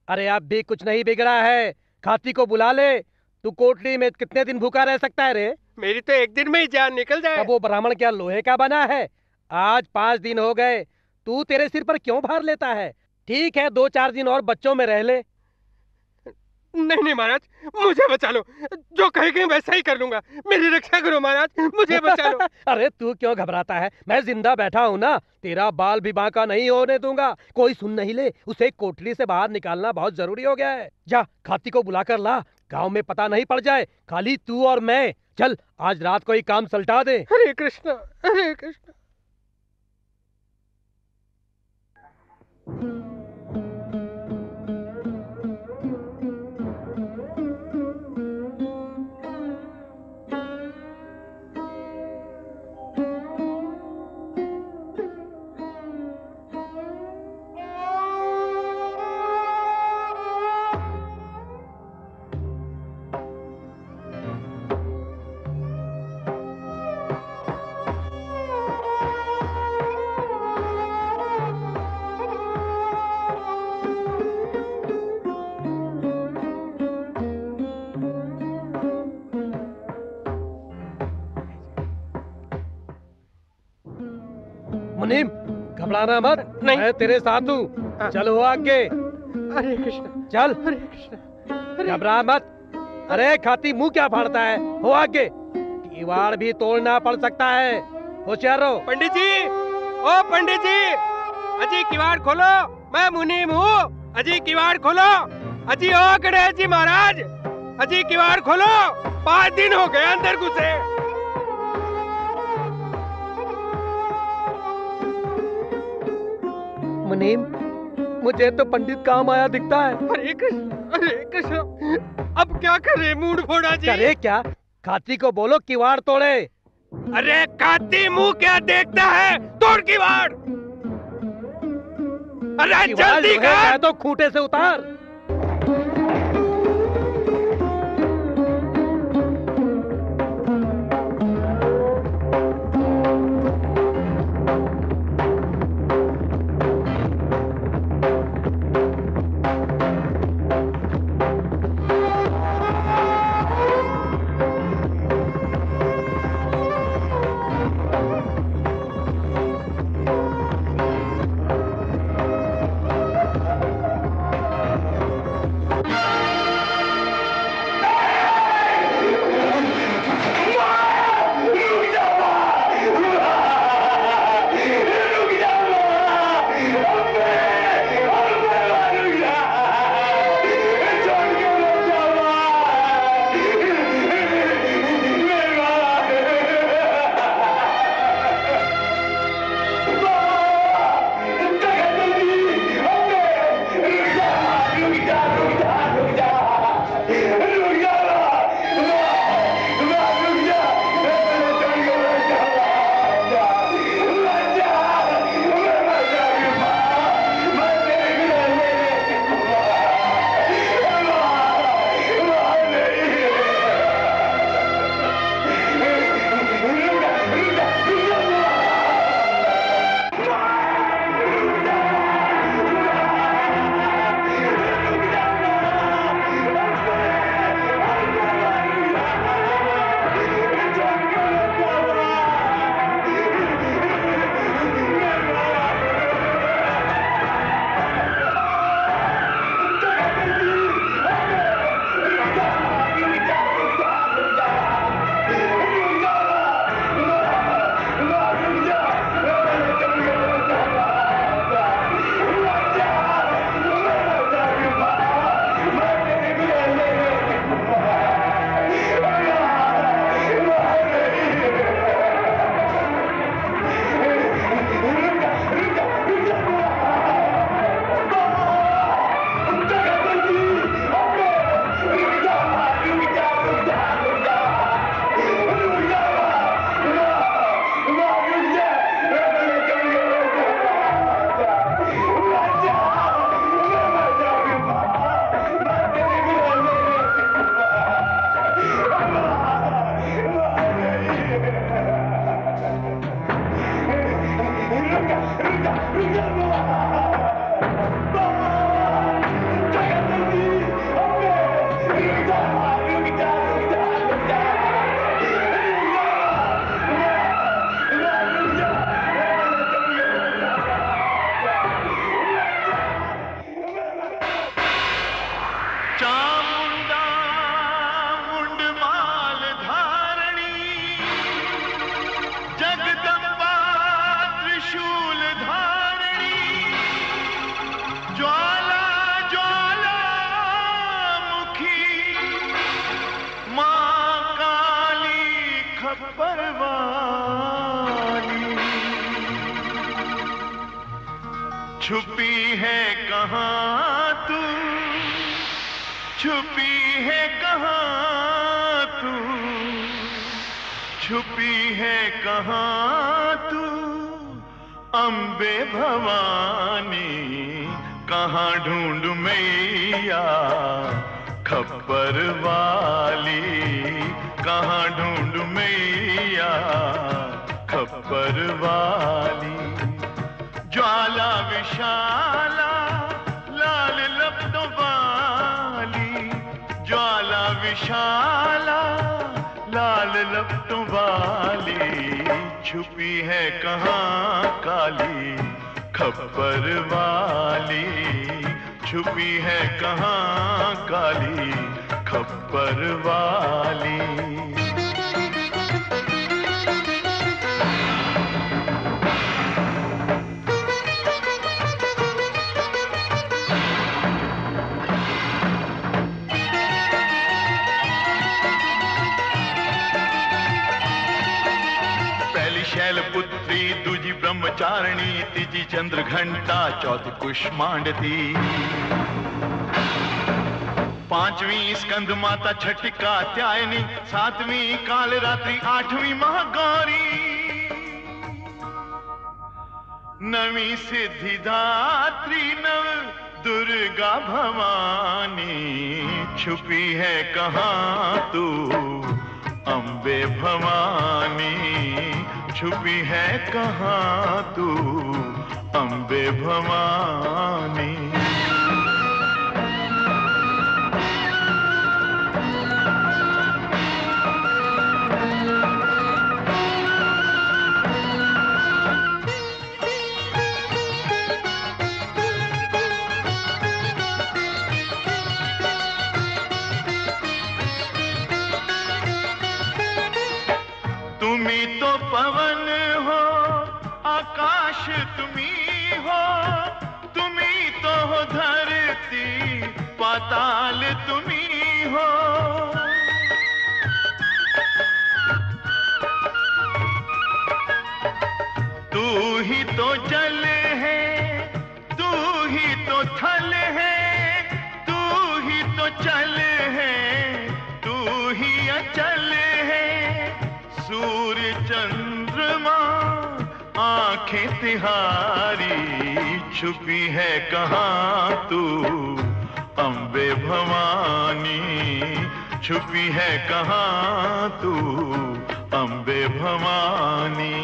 अरे अब भी कुछ नहीं बिगड़ा है, खाती को बुला ले। तू कोठरी में कितने दिन भूखा रह सकता है रे? मेरी तो एक दिन में ही जान निकल जाए। अब वो ब्राह्मण क्या लोहे का बना है? आज 5 दिन हो गए, तू तेरे सिर पर क्यों भार लेता है? ठीक है 2-4 दिन और बच्चों में रह ले। नहीं नहीं महाराज, मुझे बचा लो, जो कहेंगे वैसा ही कर लूंगा। मेरी रक्षा करो महाराज, मुझे बचा लो। अरे तू क्यों घबराता है? मैं जिंदा बैठा हूँ ना, तेरा बाल भी बांका नहीं होने दूंगा। कोई सुन नहीं ले, उसे कोठरी से बाहर निकालना बहुत जरूरी हो गया है। जा खाती को बुला कर ला, गाँव में पता नहीं पड़ जाए, खाली तू और मैं। चल आज रात को ही काम सलटा दे। हरे कृष्ण हरे कृष्ण। मुनीम घबराना मत, मैं तेरे साथ हूँ। चलो आगे। हरे कृष्ण। चल हरे कृष्ण। घबरा मत। अरे खाती मुंह क्या फाड़ता है? हो आगे, किवाड़ भी तोड़ना पड़ सकता है, होशियार रहो। पंडित जी, ओ पंडित जी, अजी किवाड़ खोलो, मैं मुनीम हूँ। अजी किवाड़ खोलो। अजी ओ गणेश जी महाराज, अजी किवाड़ खोलो, 5 दिन हो गए अंदर घुसे। मुनीम मुझे तो पंडित काम आया दिखता है। हरे कृष्ण। अब क्या करे मूड फोड़ा जी? करे क्या? खाती को बोलो किवाड़ तोड़े। अरे खाती मुंह क्या देखता है, तोड़ किवाड़। अरे जल्दी कर। तो खूंटे से उतार। खप्पर वाली छुपी है कहाँ तू, छुपी है कहाँ तू, छुपी है कहाँ तू अम्बे भवानी, कहाँ ढूंढ मैया खप्पर वाली, कहाँ ढूंढ मैया खप्पर वाली। ज्वाला विशाला लाल लपटों वाली, ज्वाला विशाला लाल लपटों वाली छुपी है कहाँ काली खप्पर वाली, छुपी है कहाँ काली खप्पर वाली। शैलपुत्री दूजी ब्रह्मचारिणी, तीजी चंद्र घंटा, चौथी कुष्मांडती, पांचवी स्कंद माता, छठी कात्यायनी, सातवीं कालरात्रि, आठवीं महागौरी, नवीं सिद्धिदात्री, नव दुर्गा भवानी छुपी है कहाँ तू अम्बे भवानी, छुपी है कहाँ तू अम्बे भवानी। तुम्ही तो पवन हो, आकाश तुम्ही हो, तुम्ही तो हो धरती पाताल तुम्ही हो। तू ही तो जल है, तू ही तो थल है, तू ही तो चल है, तू ही अचल है। सूर्य चंद्रमा आंखें तिहारी छुपी है कहाँ तू अम्बे भवानी, छुपी है कहाँ तू अम्बे भवानी।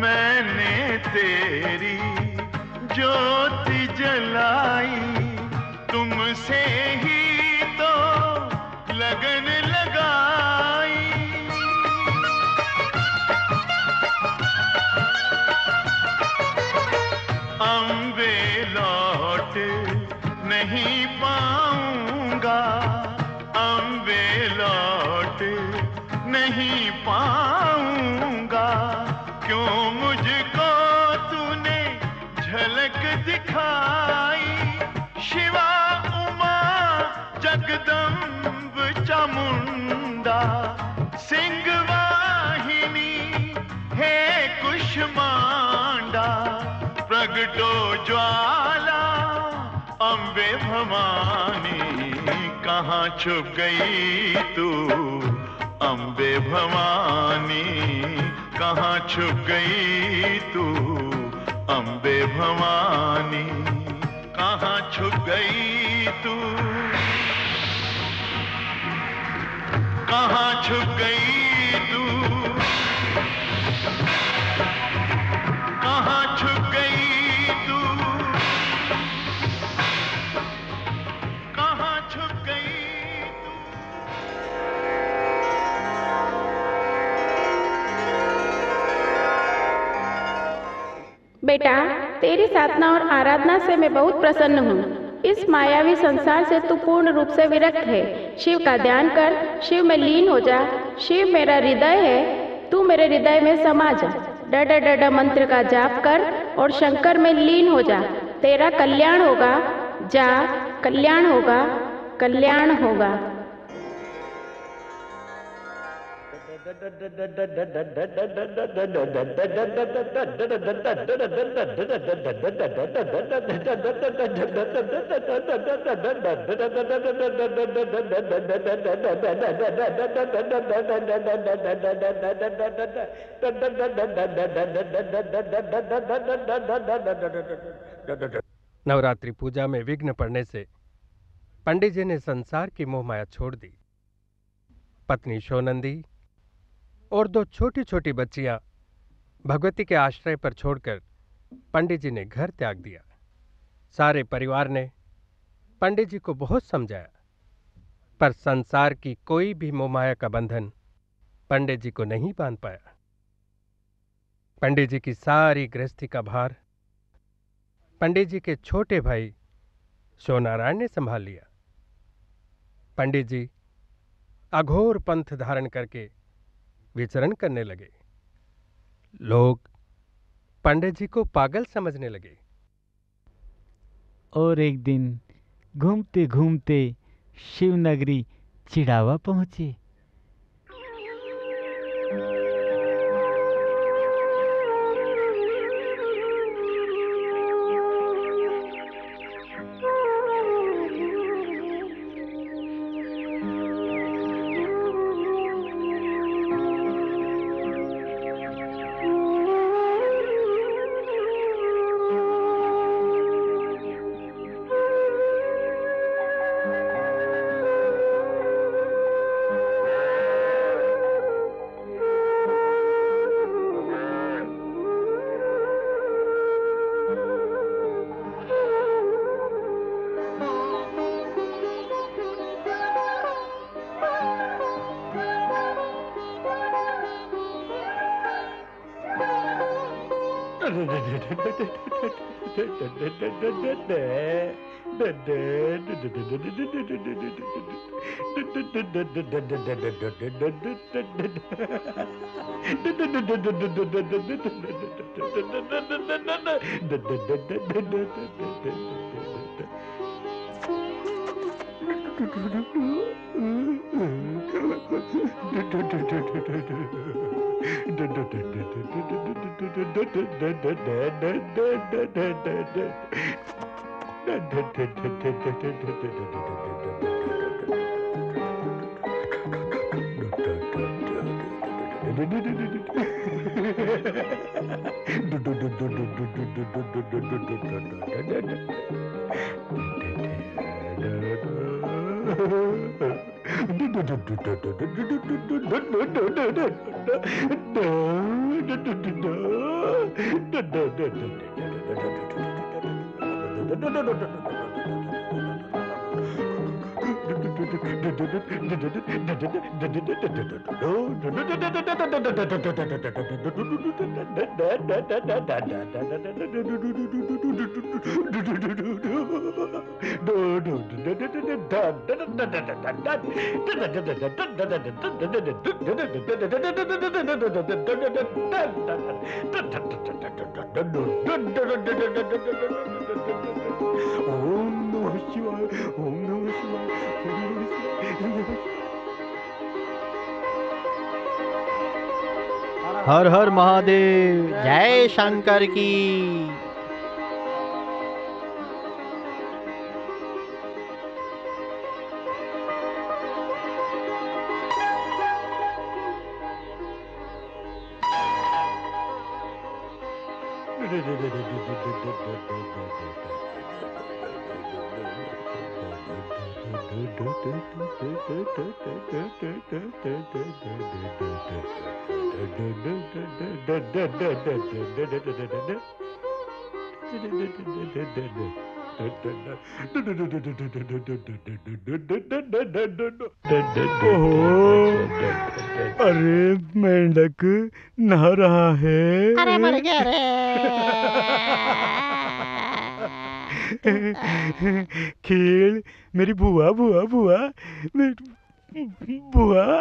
मैंने तेरी ज्योति जलाई, तुमसे ही तो लगन लगाई। अम्बे लौट नहीं पाऊंगा, अम्बे लौट नहीं पाऊंगा, क्यों मुझको तूने झलक दिखाई। शिवा उमा जगदम्ब चामुंडा, सिंह वाहिनी हे कुष्मांडा, प्रगटो ज्वाला अम्बे भवानी, कहाँ छुप गई तू अम्बे भवानी, कहाँ छुप गई तू अम्बे भवानी, कहाँ छुप गई तू, कहाँ छुप गई तू, कहाँ छुप बेटा, तेरी साधना और आराधना से मैं बहुत प्रसन्न हूँ। इस मायावी संसार से तू पूर्ण रूप से विरक्त है। शिव का ध्यान कर, शिव में लीन हो जा। शिव मेरा हृदय है, तू मेरे हृदय में समा जा। डड डड मंत्र का जाप कर और शंकर में लीन हो जा। तेरा कल्याण होगा। जा, कल्याण होगा, कल्याण होगा। नवरात्रि पूजा में विघ्न पड़ने से पंडित जी ने संसार की मोह माया छोड़ दी। पत्नी शोनंदी और दो छोटी छोटी बच्चियां भगवती के आश्रय पर छोड़कर पंडित जी ने घर त्याग दिया। सारे परिवार ने पंडित जी को बहुत समझाया, पर संसार की कोई भी मोहमाया का बंधन पंडित जी को नहीं बांध पाया। पंडित जी की सारी गृहस्थी का भार पंडित जी के छोटे भाई सोनारायण ने संभाल लिया। पंडित जी अघोर पंथ धारण करके विचरण करने लगे। लोग पंडित जी को पागल समझने लगे। और एक दिन घूमते घूमते शिवनगरी चिड़ावा पहुंचे। हर हर महादेव, जय शंकर की। अरे मेंढक नहा रहा है। अरे मर गया रे। खेल मेरी बुआ बुआ बुआ बुआ।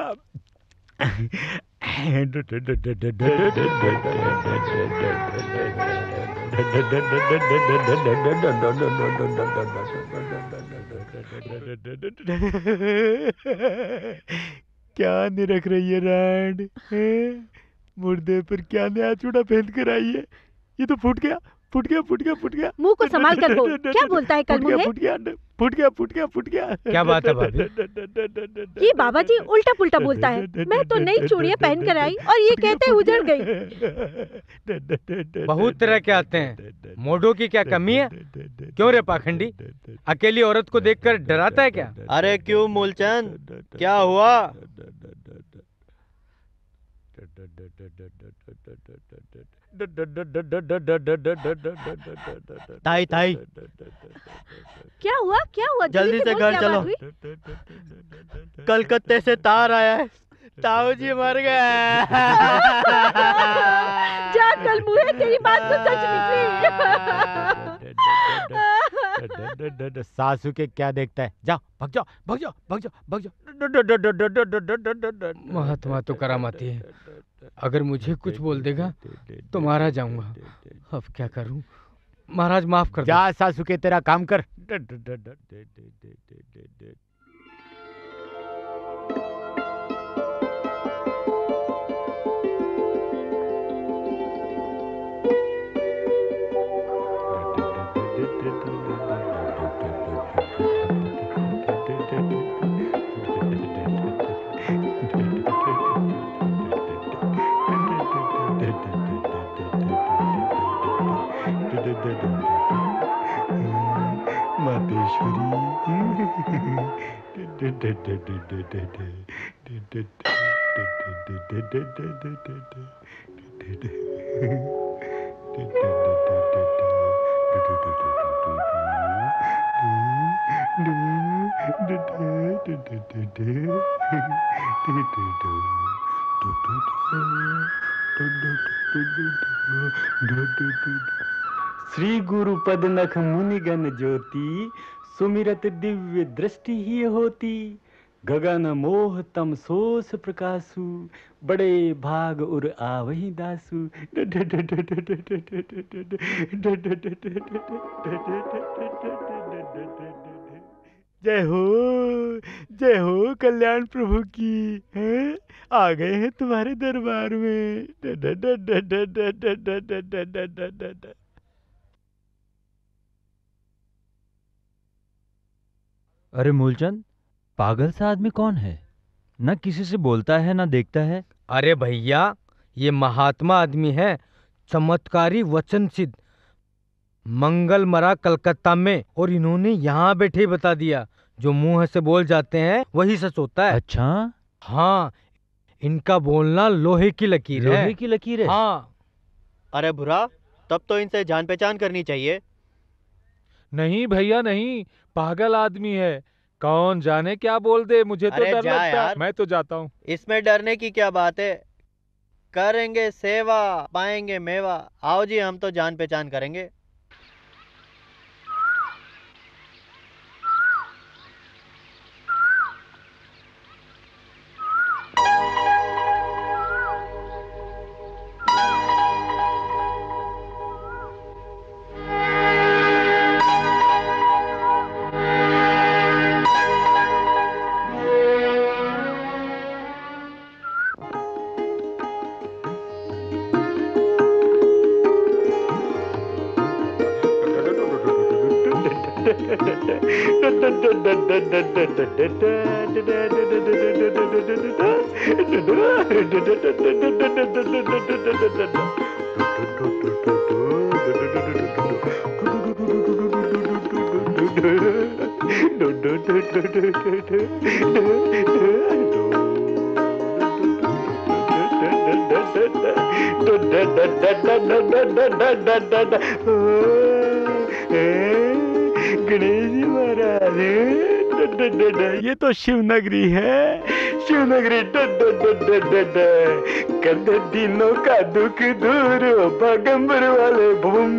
क्या निरख रही है रैंड? मुर्दे पर क्या नया चूड़ा पहन कर आई है? ये तो फूट गया फूट गया फूट गया फूट गया। मुंह को संभाल कर बोल, क्या बोलता है कल मुहे? फूट गया फूट गया फूट गया फूट गया। क्या बात है भाभी? ये बाबा जी उल्टा पुल्टा बोलता है। मैं तो नई चूड़ियां पहन कर आई और ये कहते उजड़ गई। बहुत तरह के आते हैं, मोढ़ों की क्या कमी है? क्यों रे पाखंडी, अकेली औरत को देखकर डराता है क्या? अरे क्यों मूलचंद, क्या हुआ? ताई ताई क्या हुआ जल्दी से बोल, घर क्या चलो। बात हुई? कलकत्ते से तार आया है, ताऊ जी मर गए। जा कल मुहे, तेरी बात तो सच निकली। सासू के क्या देखता है? जाओ भाग जाओ भाग जाओ भाग जाओ भाग जाओ। महात्मा तो करामाती है, अगर मुझे कुछ बोल देगा तो मारा जाऊंगा। अब क्या करूं? महाराज माफ कर दो। जा सासू के तेरा काम कर। श्री गुरु पद नख मुनिगण ज्योति, सुमिरत दिव्य दृष्टि ही होती। गगन मोह तम सोस प्रकाशु, बड़े भाग उर आवही दासु। जय हो कल्याण प्रभु की। हैं? आ गए हैं तुम्हारे दरबार में। अरे मूलचंद, पागल सा आदमी कौन है? न किसी से बोलता है न देखता है। अरे भैया, ये महात्मा आदमी है, चमत्कारी वचन सिद्ध, मंगल मरा कलकत्ता में, और इन्होंने यहाँ बैठे ही बता दिया, जो मुंह से बोल जाते हैं वही सच होता है। अच्छा? हाँ, इनका बोलना लोहे की लकीर है। लोहे की लकीर है? हाँ। अरे भुरा, तब तो इनसे जान पहचान करनी चाहिए। नहीं भैया नहीं, पागल आदमी है, कौन जाने क्या बोल दे, मुझे तो अरे डर जा लगता है। यार। मैं तो जाता हूँ। इसमें डरने की क्या बात है? करेंगे सेवा पाएंगे मेवा। आओ जी, हम तो जान पहचान करेंगे। गणेश जी महाराज। ये तो शिवनगरी है, शिवनगरी। कर दे दिनों का दुख दूर पैगंबर वाले बम।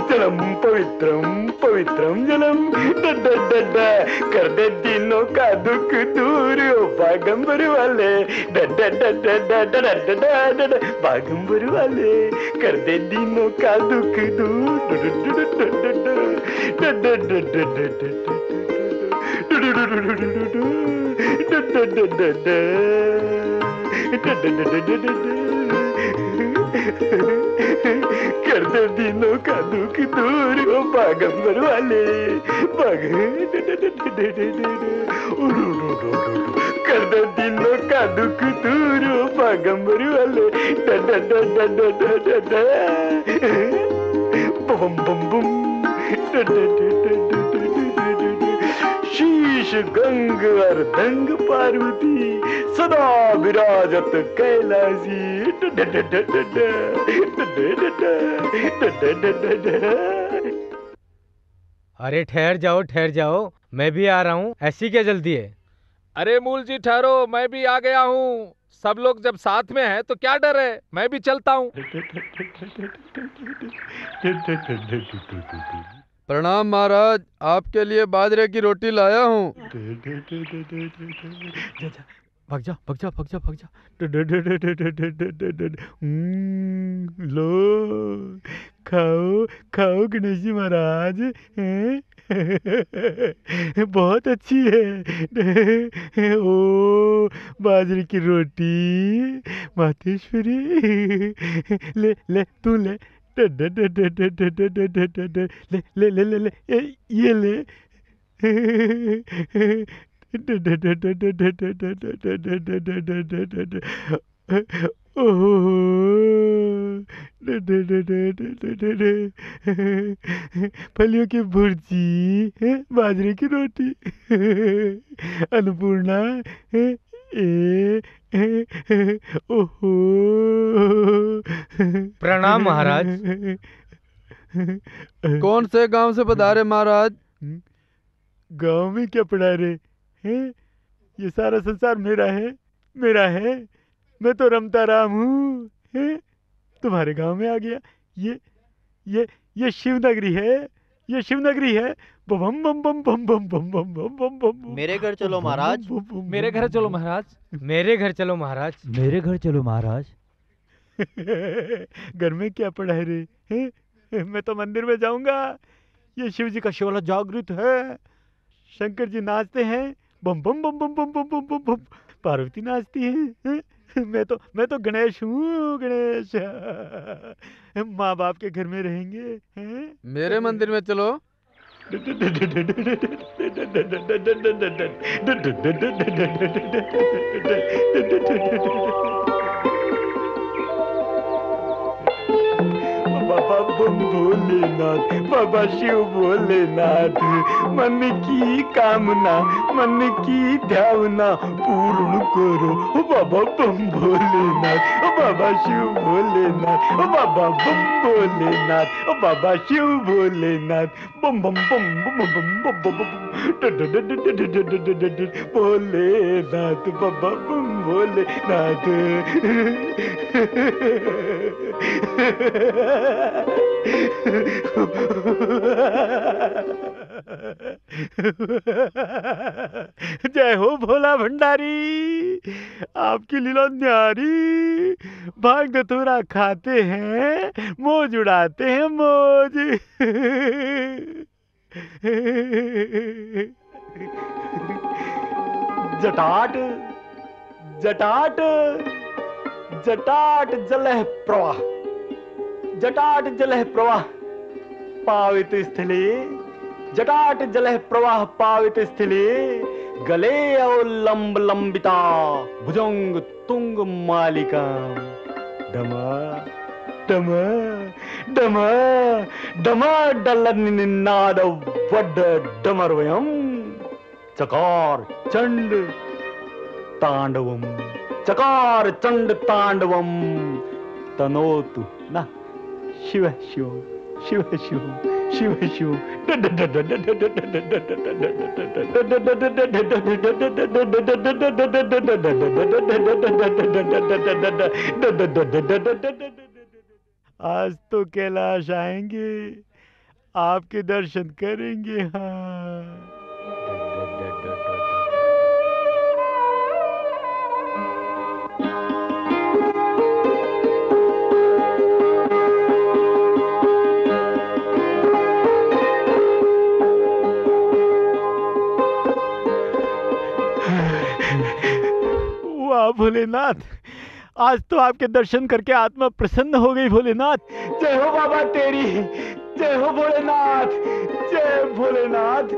जलम पवित्रम पवित्रम जलम। कर दे दिनों का दुख दूर पैगंबर वाले। पैगंबर वाले कर दे दिनों का दुख दूर। कर दे दिनों का दुख दूर ओ पैगंबर वाले। कर दे दिनों का दुख दूर ओ पैगंबर वाले। बम बम बम। शीश गंग अर्धंग पार्वती सदा विराजत कैलासी। अरे ठहर जाओ, मैं भी आ रहा हूँ। ऐसी क्या जल्दी है? अरे मूल जी ठहरो, मैं भी आ गया हूँ। सब लोग जब साथ में हैं तो क्या डर है, मैं भी चलता हूँ। प्रणाम महाराज, आपके लिए बाजरे की रोटी लाया हूँ। भाग जा। लो खाओ गणेश जी महाराज। बहुत अच्छी है। ओ बाजरे की रोटी मातेश्वरी। ले तू ले। ले ये ले। फलियों की भुर्जी, बाजरे की रोटी, अन्नपूर्णा। ओहो। प्रणाम महाराज। कौन से गांव से पधारे महाराज? गांव में क्या पड़ा रे? हैं? ये सारा संसार मेरा है। मैं तो रमता राम हूँ। तुम्हारे गांव में आ गया। ये शिवनगरी है। बम बम बम बम बम बम बम बम बम बम। मेरे घर चलो महाराज। मेरे घर चलो महाराज। मेरे घर चलो महाराज। मेरे घर चलो महाराज। घर में क्या पड़ा है रे? मैं तो मंदिर में जाऊंगा। ये शिव जी का शोला जागृत है। शंकर जी नाचते हैं। बम बम बम बम बम बम बम बम बम। पार्वती नाचती है। मैं तो गणेश हूँ, गणेश। माँ बाप के घर में रहेंगे। मेरे मंदिर में चलो। बाबा बम भोलेनाथ, बाबा शिव भोलेनाथ, मन की कामना, मन की ध्यावना पूर्ण करो। बाबा बम भोलेनाथ, बाबा शिव भोलेनाथ, बाबा बम भोलेनाथ, बाबा शिव भोलेनाथ। बम बम बम बम बम बम बम भोलेनाथ, बाबा बम भोलेनाथ। जय हो भोला भंडारी, आपकी लीला न्यारी। भाग धतूरा खाते हैं, मौज उड़ाते हैं मौज। जटाट जटाट जटाट जलह प्रवाह, जटाट जलह प्रवाह पावित स्थले, जटाट जलह प्रवाह पावित स्थले। गले अवलंब लंबिता भुजंग तुंग मालिका। डमा डमा डमा डमा डलनिनाद वड डमरवयम। चकार चंड तांडवम, चकार चंड तांडवम। तनोतु न शिव शिव शिव शिव शिव शिव आज तो कैलाश आएंगे, आपके दर्शन करेंगे। हाँ वाह भोलेनाथ, आज तो आपके दर्शन करके आत्मा प्रसन्न हो गई भोलेनाथ। जय हो बाबा तेरी, जय हो भोलेनाथ, जय भोलेनाथ।